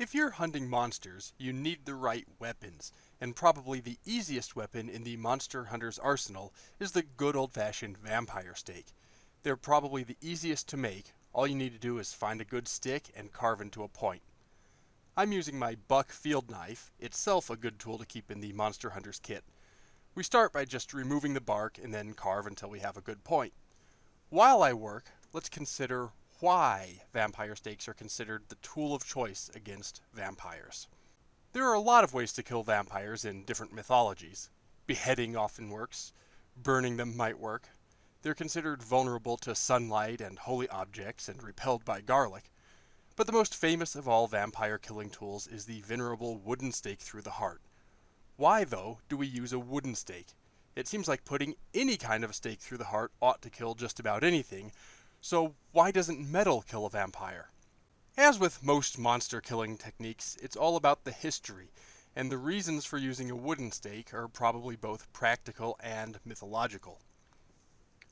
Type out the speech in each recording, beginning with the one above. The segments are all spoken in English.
If you're hunting monsters, you need the right weapons, and probably the easiest weapon in the monster hunter's arsenal is the good old-fashioned vampire stake. They're probably the easiest to make. All you need to do is find a good stick and carve into a point. I'm using my buck field knife, itself a good tool to keep in the monster hunter's kit. We start by just removing the bark and then carve until we have a good point. While I work, let's consider why vampire stakes are considered the tool of choice against vampires. There are a lot of ways to kill vampires in different mythologies. Beheading often works. Burning them might work. They're considered vulnerable to sunlight and holy objects and repelled by garlic. But the most famous of all vampire killing tools is the venerable wooden stake through the heart. Why, though, do we use a wooden stake? It seems like putting any kind of a stake through the heart ought to kill just about anything, so why doesn't metal kill a vampire? As with most monster killing techniques, it's all about the history, and the reasons for using a wooden stake are probably both practical and mythological.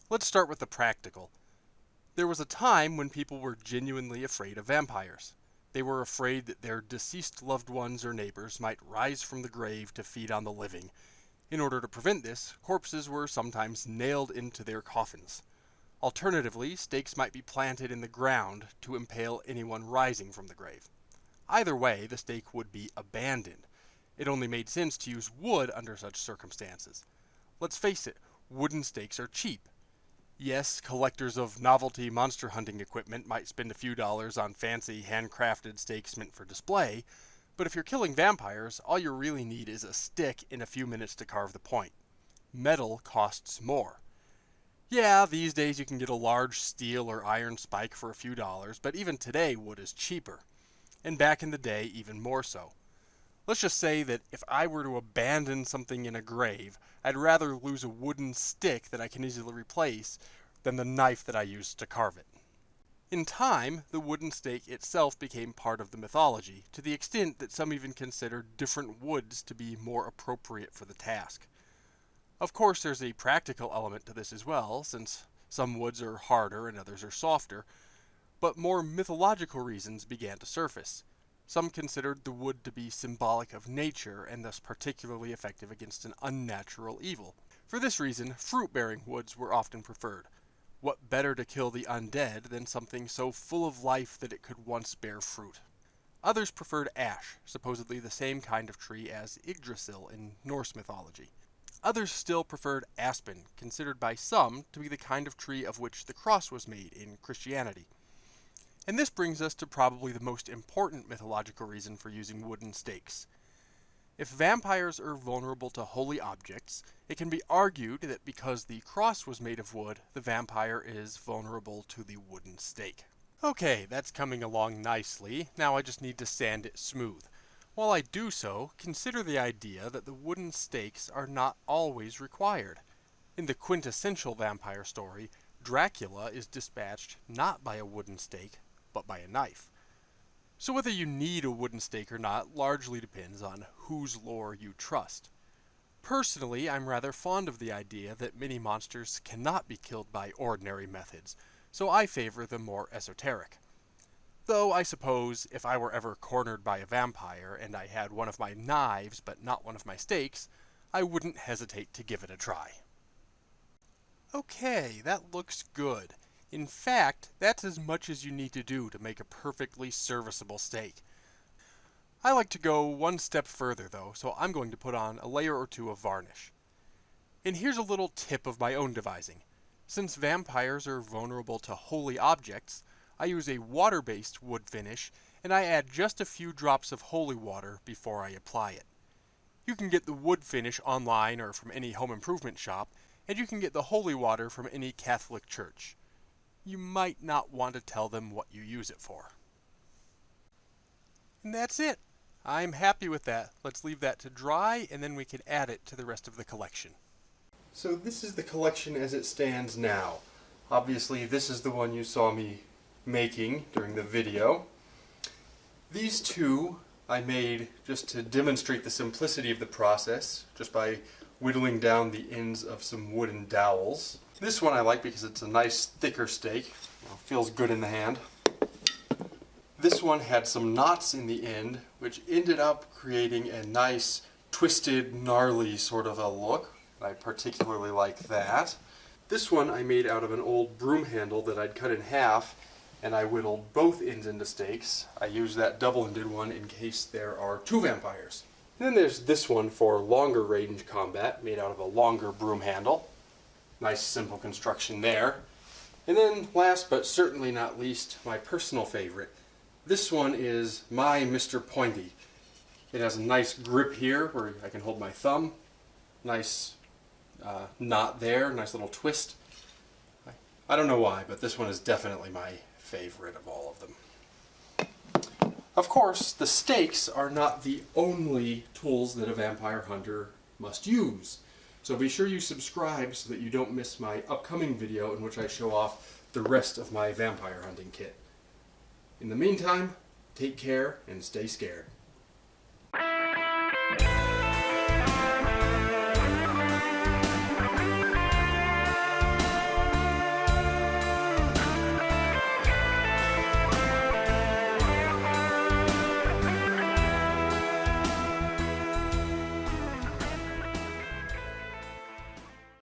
Let's start with the practical. There was a time when people were genuinely afraid of vampires. They were afraid that their deceased loved ones or neighbors might rise from the grave to feed on the living. In order to prevent this, corpses were sometimes nailed into their coffins. Alternatively, stakes might be planted in the ground to impale anyone rising from the grave. Either way, the stake would be abandoned. It only made sense to use wood under such circumstances. Let's face it, wooden stakes are cheap. Yes, collectors of novelty monster hunting equipment might spend a few dollars on fancy handcrafted stakes meant for display, but if you're killing vampires, all you really need is a stick and a few minutes to carve the point. Metal costs more. Yeah, these days you can get a large steel or iron spike for a few dollars, but even today wood is cheaper. And back in the day, even more so. Let's just say that if I were to abandon something in a grave, I'd rather lose a wooden stick that I can easily replace than the knife that I used to carve it. In time, the wooden stake itself became part of the mythology, to the extent that some even considered different woods to be more appropriate for the task. Of course, there's a practical element to this as well, since some woods are harder and others are softer, but more mythological reasons began to surface. Some considered the wood to be symbolic of nature and thus particularly effective against an unnatural evil. For this reason, fruit-bearing woods were often preferred. What better to kill the undead than something so full of life that it could once bear fruit? Others preferred ash, supposedly the same kind of tree as Yggdrasil in Norse mythology. Others still preferred aspen, considered by some to be the kind of tree of which the cross was made in Christianity. And this brings us to probably the most important mythological reason for using wooden stakes. If vampires are vulnerable to holy objects, it can be argued that because the cross was made of wood, the vampire is vulnerable to the wooden stake. Okay, that's coming along nicely. Now I just need to sand it smooth. While I do so, consider the idea that the wooden stakes are not always required. In the quintessential vampire story, Dracula is dispatched not by a wooden stake, but by a knife. So whether you need a wooden stake or not largely depends on whose lore you trust. Personally, I'm rather fond of the idea that many monsters cannot be killed by ordinary methods, so I favor the more esoteric. Though I suppose if I were ever cornered by a vampire and I had one of my knives but not one of my stakes, I wouldn't hesitate to give it a try. Okay, that looks good. In fact, that's as much as you need to do to make a perfectly serviceable stake. I like to go one step further though, so I'm going to put on a layer or two of varnish. And here's a little tip of my own devising. Since vampires are vulnerable to holy objects, I use a water-based wood finish, and I add just a few drops of holy water before I apply it. You can get the wood finish online or from any home improvement shop, and you can get the holy water from any Catholic church. You might not want to tell them what you use it for. And that's it. I'm happy with that. Let's leave that to dry, and then we can add it to the rest of the collection. So this is the collection as it stands now. Obviously, this is the one you saw me making during the video. These two I made just to demonstrate the simplicity of the process, just by whittling down the ends of some wooden dowels. This one I like because it's a nice thicker steak. Feels good in the hand. This one had some knots in the end, which ended up creating a nice, twisted, gnarly sort of a look. I particularly like that. This one I made out of an old broom handle that I'd cut in half, and I whittled both ends into stakes. I used that double-ended one in case there are two vampires. And then there's this one for longer range combat, made out of a longer broom handle. Nice simple construction there. And then last but certainly not least, my personal favorite. This one is my Mr. Pointy. It has a nice grip here where I can hold my thumb. Nice knot there, nice little twist. I don't know why, but this one is definitely my favorite of all of them. Of course, the stakes are not the only tools that a vampire hunter must use. So be sure you subscribe so that you don't miss my upcoming video in which I show off the rest of my vampire hunting kit. In the meantime, take care and stay scared.